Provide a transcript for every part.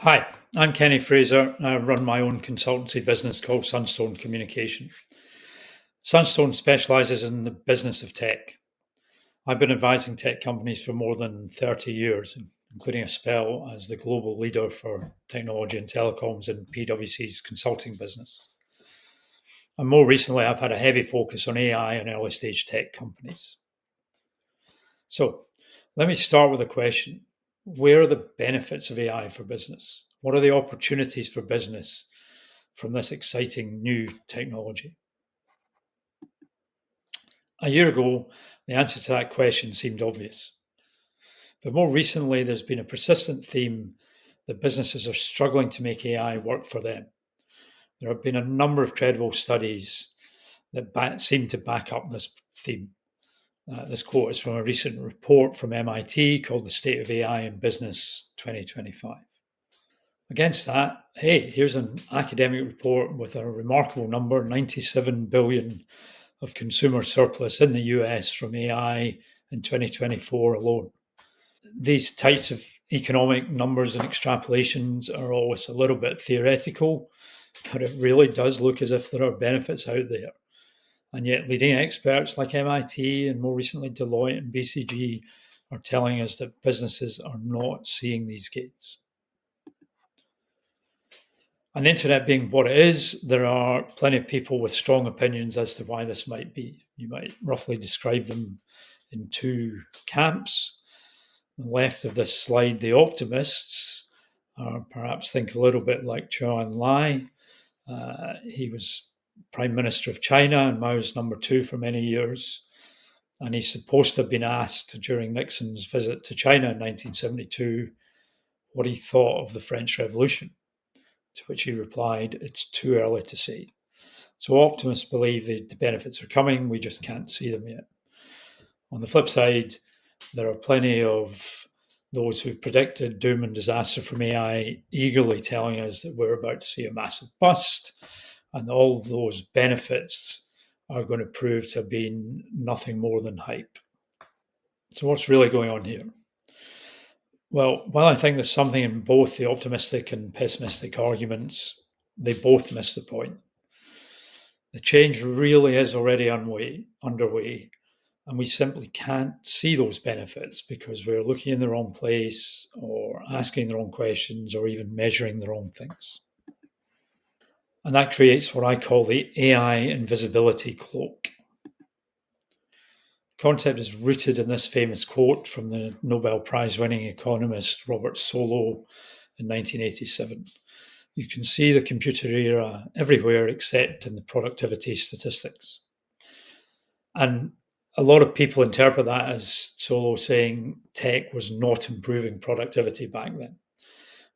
Hi, I'm Kenny Fraser. I run my own consultancy business called Sunstone Communication. Sunstone specializes in the business of tech. I've been advising tech companies for more than 30 years, including a spell as the global leader for technology and telecoms in PwC's consulting business. And more recently, I've had a heavy focus on AI and early stage tech companies. So let me start with a question. Where are the benefits of AI for business? What are the opportunities for business from this exciting new technology? A year ago, the answer to that question seemed obvious. But more recently, there's been a persistent theme that businesses are struggling to make AI work for them. There have been a number of credible studies that seem to back up this theme. This quote is from a recent report from MIT called The State of AI in Business 2025. Against that, hey, here's an academic report with a remarkable number, 97 billion of consumer surplus in the US from AI in 2024 alone. These types of economic numbers and extrapolations are always a little bit theoretical, but it really does look as if there are benefits out there. And yet, leading experts like MIT and more recently Deloitte and BCG are telling us that businesses are not seeing these gains. And the internet being what it is, there are plenty of people with strong opinions as to why this might be. You might roughly describe them in two camps. On the left of this slide, the optimists perhaps think a little bit like Zhou Enlai. He was Prime Minister of China and Mao's number two for many years. And he's supposed to have been asked during Nixon's visit to China in 1972 what he thought of the French Revolution, to which he replied, "It's too early to say." So optimists believe the benefits are coming, we just can't see them yet. On the flip side, there are plenty of those who've predicted doom and disaster from AI eagerly telling us that we're about to see a massive bust and all those benefits are going to prove to have been nothing more than hype. So, what's really going on here? Well, while I think there's something in both the optimistic and pessimistic arguments, they both miss the point. The change really is already underway, and we simply can't see those benefits because we're looking in the wrong place or asking the wrong questions or even measuring the wrong things. And that creates what I call the AI invisibility cloak. The concept is rooted in this famous quote from the Nobel Prize winning economist Robert Solow in 1987. You can see the computer era everywhere except in the productivity statistics. And a lot of people interpret that as Solow saying tech was not improving productivity back then.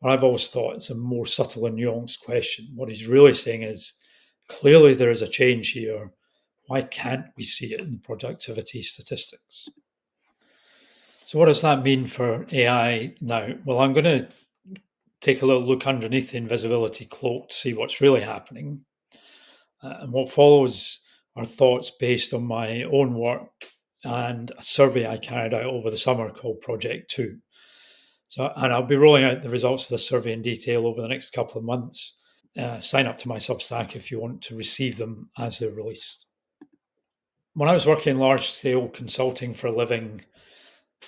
But I've always thought it's a more subtle and nuanced question. What he's really saying is clearly there is a change here. Why can't we see it in the productivity statistics? So, what does that mean for AI now? Well, I'm going to take a little look underneath the invisibility cloak to see what's really happening. And what follows are thoughts based on my own work and a survey I carried out over the summer called Project 2. And I'll be rolling out the results of the survey in detail over the next couple of months. Sign up to my Substack if you want to receive them as they're released. When I was working large scale consulting for a living,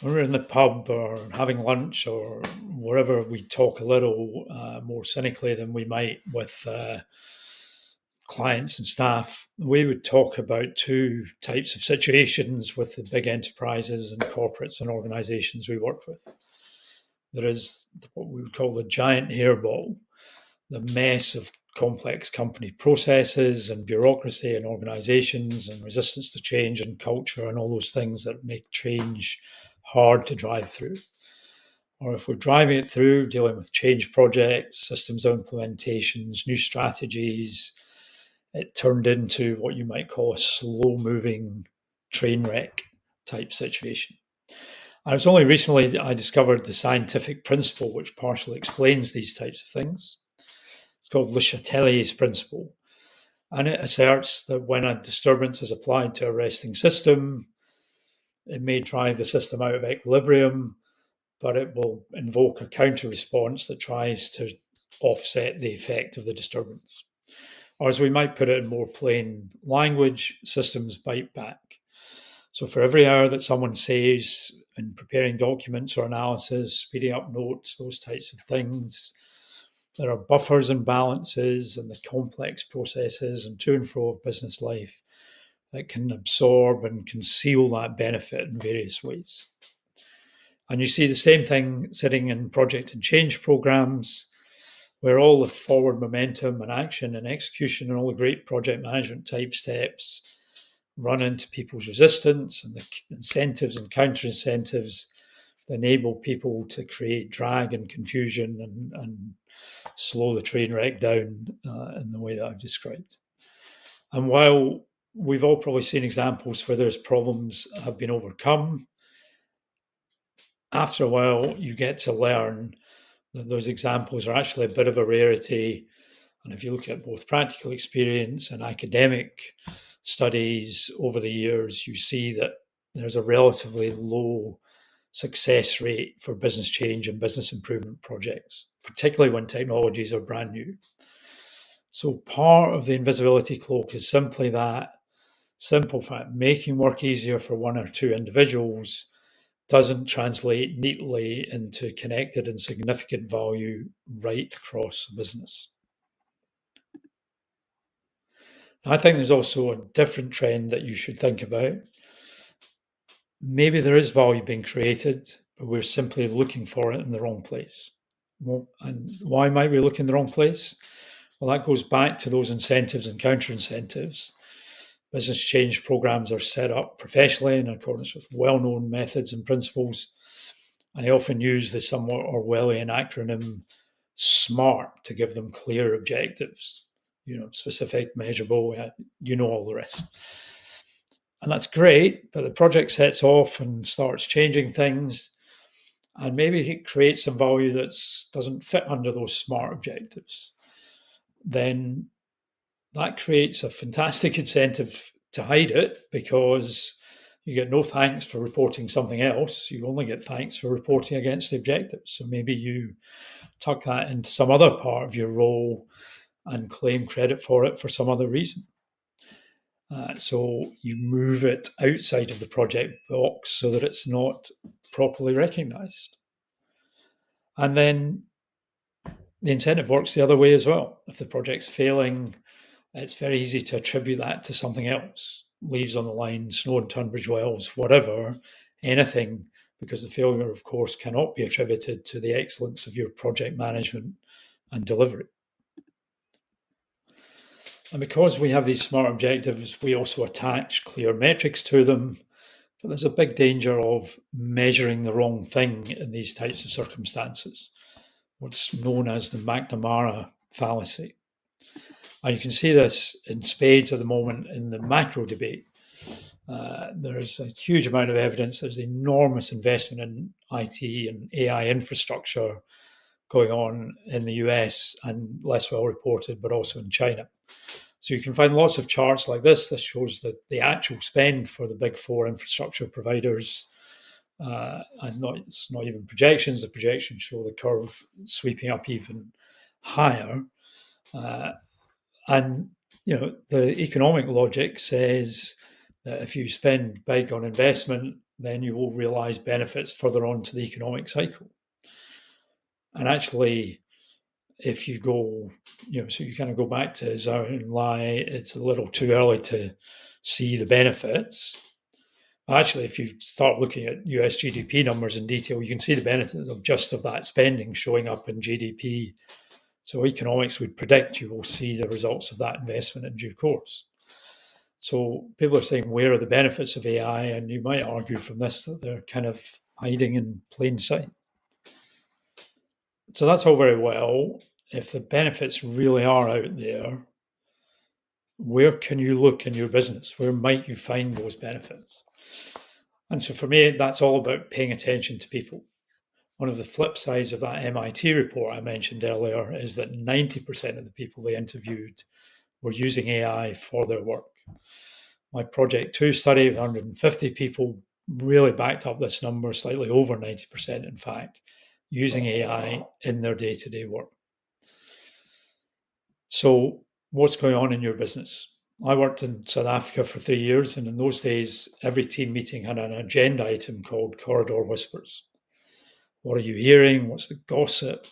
when we were in the pub or having lunch or wherever, we talk a little more cynically than we might with clients and staff. We would talk about two types of situations with the big enterprises and corporates and organizations we worked with. There is what we would call the giant hairball, the mess of complex company processes and bureaucracy and organizations and resistance to change and culture and all those things that make change hard to drive through. Or if we're driving it through, dealing with change projects, systems implementations, new strategies, it turned into what you might call a slow moving train wreck type situation. And it was only recently I discovered the scientific principle which partially explains these types of things. It's called Le Chatelier's principle. And it asserts that when a disturbance is applied to a resting system, it may drive the system out of equilibrium, but it will invoke a counter response that tries to offset the effect of the disturbance. Or as we might put it in more plain language, systems bite back. So for every hour that someone says in preparing documents or analysis, speeding up notes, those types of things, there are buffers and balances and the complex processes and to and fro of business life that can absorb and conceal that benefit in various ways. And you see the same thing sitting in project and change programs, where all the forward momentum and action and execution and all the great project management type steps run into people's resistance, and the incentives and counter incentives that enable people to create drag and confusion and slow the train wreck down in the way that I've described. And while we've all probably seen examples where those problems have been overcome, after a while you get to learn that those examples are actually a bit of a rarity. And if you look at both practical experience and academic studies over the years, you see that there's a relatively low success rate for business change and business improvement projects, particularly when technologies are brand new. So part of the invisibility cloak is simply that simple fact: making work easier for one or two individuals doesn't translate neatly into connected and significant value right across the business. I think there's also a different trend that you should think about. Maybe there is value being created, but we're simply looking for it in the wrong place. Well, and why might we look in the wrong place? Well, that goes back to those incentives and counter incentives. Business change programs are set up professionally in accordance with well-known methods and principles, and they often use the somewhat Orwellian acronym SMART to give them clear objectives. Specific, measurable, all the rest. And that's great, but the project sets off and starts changing things, and maybe it creates some value that doesn't fit under those SMART objectives. Then that creates a fantastic incentive to hide it, because you get no thanks for reporting something else. You only get thanks for reporting against the objectives. So maybe you tuck that into some other part of your role and claim credit for it for some other reason. So you move it outside of the project box so that it's not properly recognized. And then the incentive works the other way as well. If the project's failing, it's very easy to attribute that to something else. Leaves on the line, snow and Tunbridge Wells, whatever, anything, because the failure, of course, cannot be attributed to the excellence of your project management and delivery. And because we have these SMART objectives, we also attach clear metrics to them. But there's a big danger of measuring the wrong thing in these types of circumstances, what's known as the McNamara fallacy. And you can see this in spades at the moment in the macro debate. There's a huge amount of evidence. There's enormous investment in IT and AI infrastructure going on in the US, and less well reported, but also in China. So you can find lots of charts like this. This shows the actual spend for the big four infrastructure providers. And it's not even projections. The projections show the curve sweeping up even higher. And the economic logic says that if you spend big on investment, then you will realize benefits further on to the economic cycle. And actually, if you go, so you kind of go back to Zhao and Lai, it's a little too early to see the benefits. Actually, if you start looking at US GDP numbers in detail, you can see the benefits of that spending showing up in GDP. So economics would predict you will see the results of that investment in due course. So people are saying, where are the benefits of AI? And you might argue from this that they're kind of hiding in plain sight. So that's all very well. If the benefits really are out there, where can you look in your business? Where might you find those benefits? And so for me, that's all about paying attention to people. One of the flip sides of that MIT report I mentioned earlier is that 90% of the people they interviewed were using AI for their work. My Project 2 study, 150 people, really backed up this number, slightly over 90%, in fact, using AI in their day-to-day work. So what's going on in your business? I worked in South Africa for 3 years, and in those days, every team meeting had an agenda item called Corridor Whispers. What are you hearing? What's the gossip?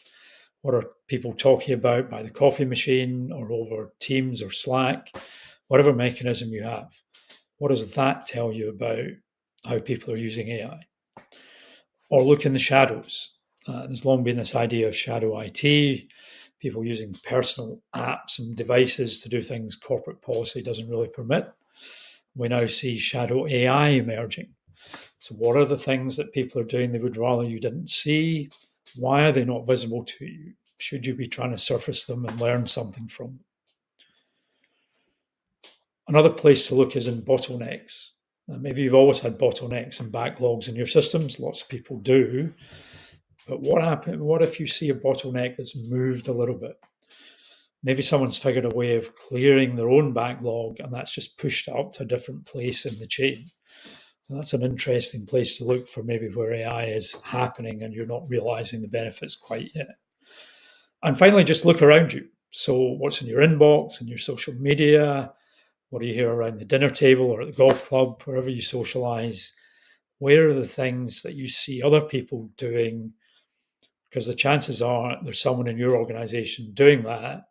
What are people talking about by the coffee machine or over Teams or Slack? Whatever mechanism you have, what does that tell you about how people are using AI? Or look in the shadows. There's long been this idea of shadow IT, people using personal apps and devices to do things corporate policy doesn't really permit. We now see shadow AI emerging. So, what are the things that people are doing they would rather you didn't see? Why are they not visible to you? Should you be trying to surface them and learn something from them? Another place to look is in bottlenecks. Maybe you've always had bottlenecks and backlogs in your systems. Lots of people do. But what if you see a bottleneck that's moved a little bit? Maybe someone's figured a way of clearing their own backlog and that's just pushed it up to a different place in the chain. So that's an interesting place to look for maybe where AI is happening and you're not realizing the benefits quite yet. And finally, just look around you. So what's in your inbox and your social media? What do you hear around the dinner table or at the golf club, wherever you socialize? Where are the things that you see other people doing? Because the chances are there's someone in your organization doing that,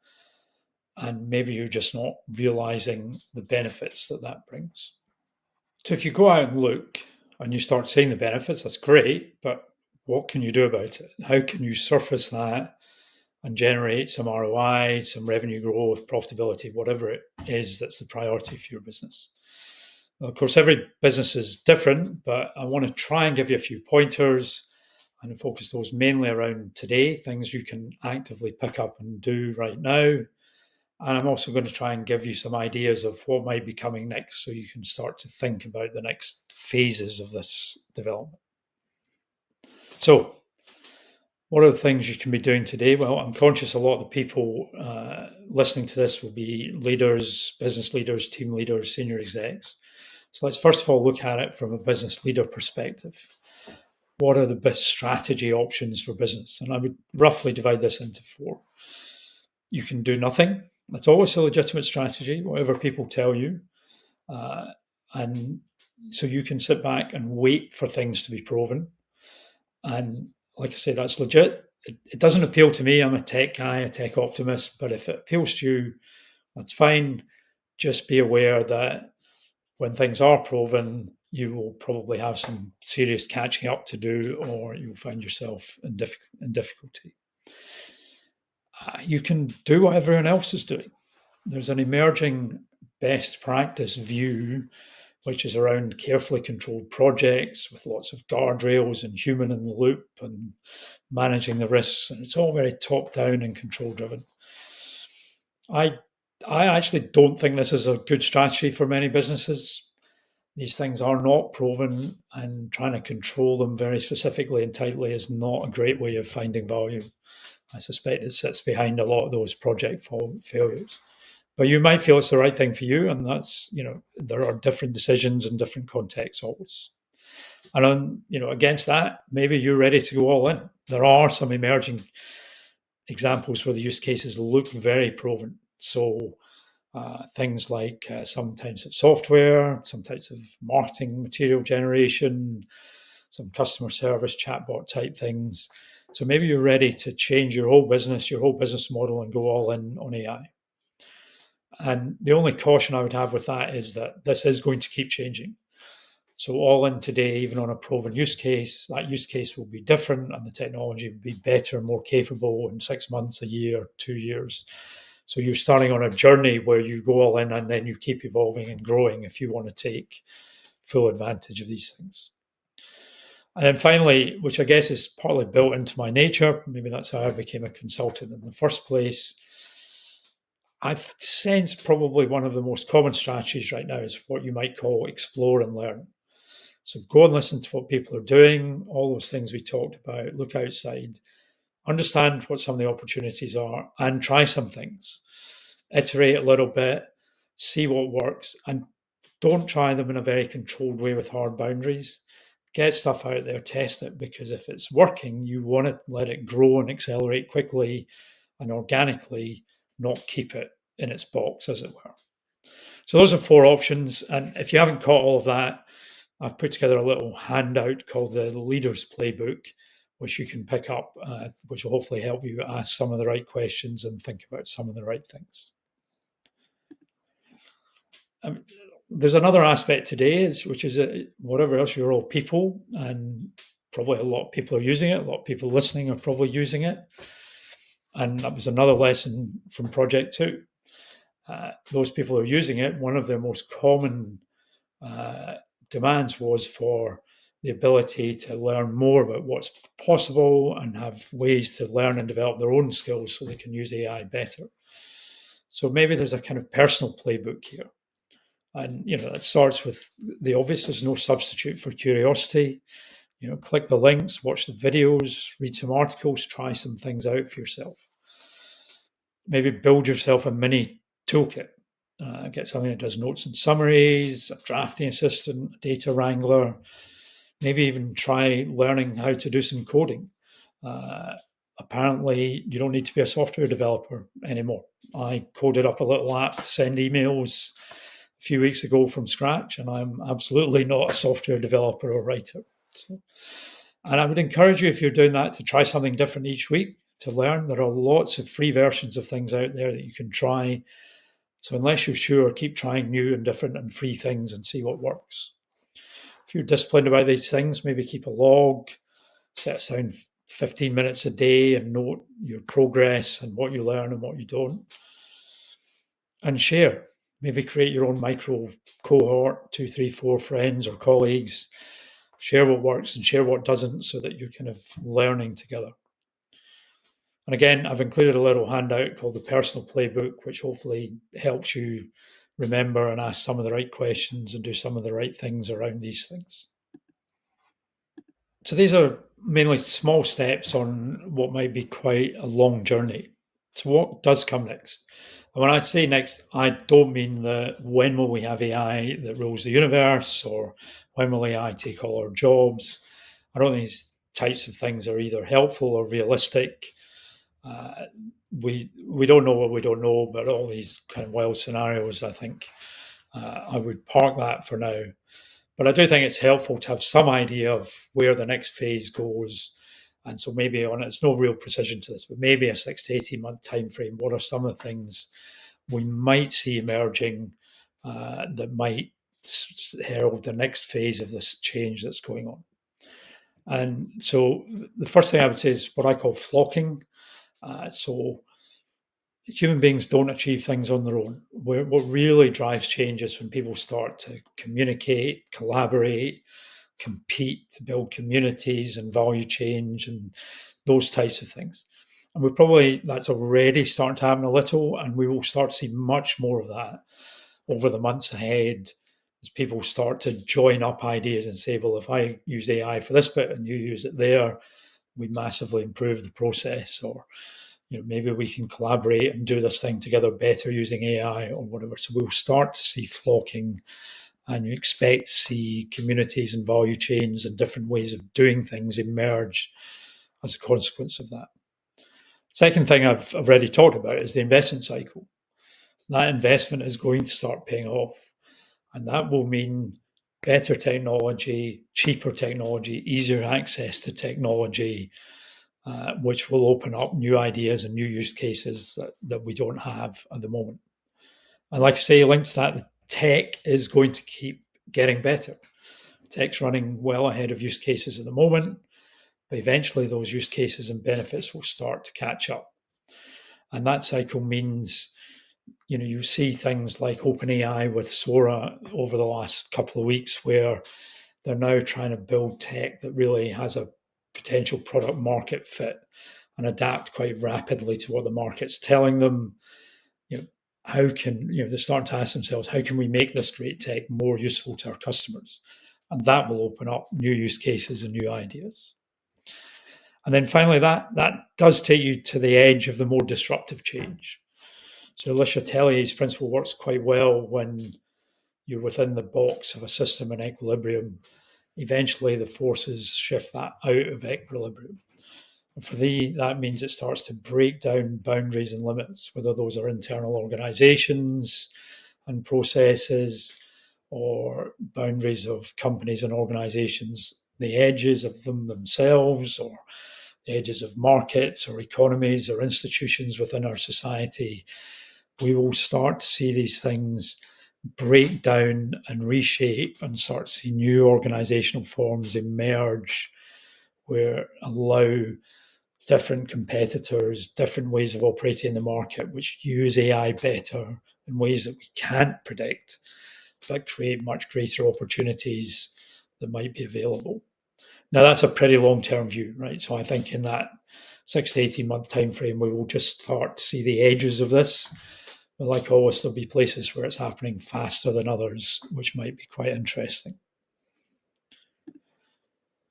and maybe you're just not realizing the benefits that that brings. So if you go out and look and you start seeing the benefits, that's great, but what can you do about it? How can you surface that and generate some ROI, some revenue growth, profitability, whatever it is that's the priority for your business? Well, of course, every business is different, but I want to try and give you a few pointers and focus those mainly around today, things you can actively pick up and do right now. And I'm also going to try and give you some ideas of what might be coming next so you can start to think about the next phases of this development. So, what are the things you can be doing today? Well, I'm conscious a lot of the people listening to this will be leaders, business leaders, team leaders, senior execs. So let's first of all look at it from a business leader perspective. What are the best strategy options for business? And I would roughly divide this into four. You can do nothing. That's always a legitimate strategy, whatever people tell you. And so you can sit back and wait for things to be proven. And like I say, that's legit. It doesn't appeal to me. I'm a tech guy, a tech optimist, but if it appeals to you, that's fine. Just be aware that when things are proven, you will probably have some serious catching up to do, or you'll find yourself in difficulty. You can do what everyone else is doing. There's an emerging best practice view, which is around carefully controlled projects with lots of guardrails and human in the loop and managing the risks. And it's all very top down and control driven. I actually don't think this is a good strategy for many businesses. These things are not proven, and trying to control them very specifically and tightly is not a great way of finding value. I suspect it sits behind a lot of those project failures. But you might feel it's the right thing for you, and that's, there are different decisions in different contexts always. And on, against that, maybe you're ready to go all in. There are some emerging examples where the use cases look very proven. So things like some types of software, some types of marketing material generation, some customer service chatbot type things. So maybe you're ready to change your whole business model, and go all in on AI. And the only caution I would have with that is that this is going to keep changing. So all in today, even on a proven use case, that use case will be different and the technology will be better, more capable in 6 months, a year, 2 years. So you're starting on a journey where you go all in and then you keep evolving and growing if you want to take full advantage of these things. And then finally, which I guess is partly built into my nature, maybe that's how I became a consultant in the first place, I've sensed probably one of the most common strategies right now is what you might call explore and learn. So go and listen to what people are doing, all those things we talked about, look outside, understand what some of the opportunities are, and try some things. Iterate a little bit, see what works, and don't try them in a very controlled way with hard boundaries. get stuff out there, test it, because if it's working, you want to let it grow and accelerate quickly and organically, not keep it in its box, as it were. So those are 4 options. And if you haven't caught all of that, I've put together a little handout called the Leader's Playbook, which you can pick up, which will hopefully help you ask some of the right questions and think about some of the right things. There's another aspect today, which is whatever else, you're all people, and probably a lot of people are using it. A lot of people listening are probably using it. And that was another lesson from Project 2. Those people who are using it, one of their most common demands was for the ability to learn more about what's possible and have ways to learn and develop their own skills so they can use AI better. So maybe there's a kind of personal playbook here. And, it starts with the obvious. There's no substitute for curiosity. Click the links, watch the videos, read some articles, try some things out for yourself. Maybe build yourself a mini toolkit. Get something that does notes and summaries, a drafting assistant, a data wrangler. Maybe even try learning how to do some coding. Apparently, you don't need to be a software developer anymore. I coded up a little app to send emails a few weeks ago from scratch, and I'm absolutely not a software developer or writer. And I would encourage you, if you're doing that, to try something different each week to learn. There are lots of free versions of things out there that you can try. So unless you're sure, keep trying new and different and free things and see what works. If you're disciplined about these things, maybe keep a log, set aside 15 minutes a day and note your progress and what you learn and what you don't. And share. Maybe create your own micro cohort, 2, 3, 4 friends or colleagues. Share what works and share what doesn't, so that you're kind of learning together. And again, I've included a little handout called the Personal Playbook, which hopefully helps you remember and ask some of the right questions and do some of the right things around these things. So these are mainly small steps on what might be quite a long journey. So what does come next? And when I say next, I don't mean that when will we have AI that rules the universe, or when will AI take all our jobs. I don't think these types of things are either helpful or realistic. We don't know what we don't know, but all these kind of wild scenarios, I think I would park that for now. But I do think it's helpful to have some idea of where the next phase goes. And so maybe it's no real precision to this, but maybe a 6 to 18 month time frame. What are some of the things we might see emerging that might herald the next phase of this change that's going on? And so the first thing I would say is what I call flocking. So human beings don't achieve things on their own. What really drives change is when people start to communicate, collaborate, compete, to build communities and value change and those types of things. And that's already starting to happen a little, and we will start to see much more of that over the months ahead as people start to join up ideas and say, well, if I use AI for this bit and you use it there, we massively improve the process. Or maybe we can collaborate and do this thing together better using AI or whatever. So we'll start to see flocking, and you expect to see communities and value chains and different ways of doing things emerge as a consequence of that. Second thing I've already talked about is the investment cycle. That investment is going to start paying off, and that will mean better technology, cheaper technology, easier access to technology, which will open up new ideas and new use cases that we don't have at the moment. And like I say, linked to that, the tech is going to keep getting better. Tech's running well ahead of use cases at the moment, but eventually those use cases and benefits will start to catch up. And that cycle means, you see things like OpenAI with Sora over the last couple of weeks, where they're now trying to build tech that really has a potential product market fit and adapt quite rapidly to what the market's telling them. They're starting to ask themselves, how can we make this great tech more useful to our customers? And that will open up new use cases and new ideas. And then finally, that does take you to the edge of the more disruptive change. So Le Chatelier's principle works quite well when you're within the box of a system in equilibrium. eventually the forces shift that out of equilibrium. And for that means it starts to break down boundaries and limits, whether those are internal organizations and processes or boundaries of companies and organizations, the edges of them themselves, or the edges of markets or economies or institutions within our society. We will start to see these things break down and reshape and start to see new organizational forms emerge where allow different competitors, different ways of operating in the market, which use AI better in ways that we can't predict, but create much greater opportunities that might be available. Now, that's a pretty long-term view, right? So I think in that 6 to 18 month time frame, we will just start to see the edges of this. But like always, there'll be places where it's happening faster than others, which might be quite interesting.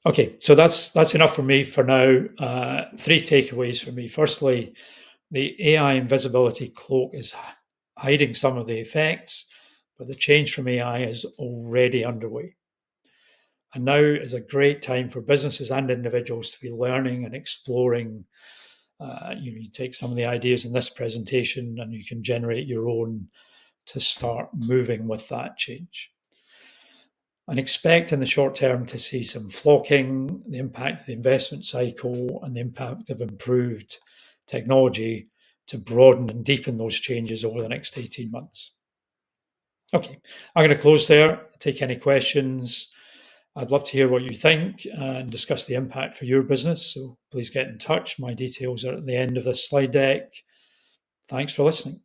Okay, so that's enough for me for now. 3 takeaways for me. Firstly, the AI invisibility cloak is hiding some of the effects, but the change from AI is already underway. And now is a great time for businesses and individuals to be learning and exploring. You take some of the ideas in this presentation and you can generate your own to start moving with that change. And expect in the short term to see some flocking, the impact of the investment cycle, and the impact of improved technology to broaden and deepen those changes over the next 18 months. Okay, I'm going to close there, take any questions. I'd love to hear what you think and discuss the impact for your business. So please get in touch. My details are at the end of this slide deck. Thanks for listening.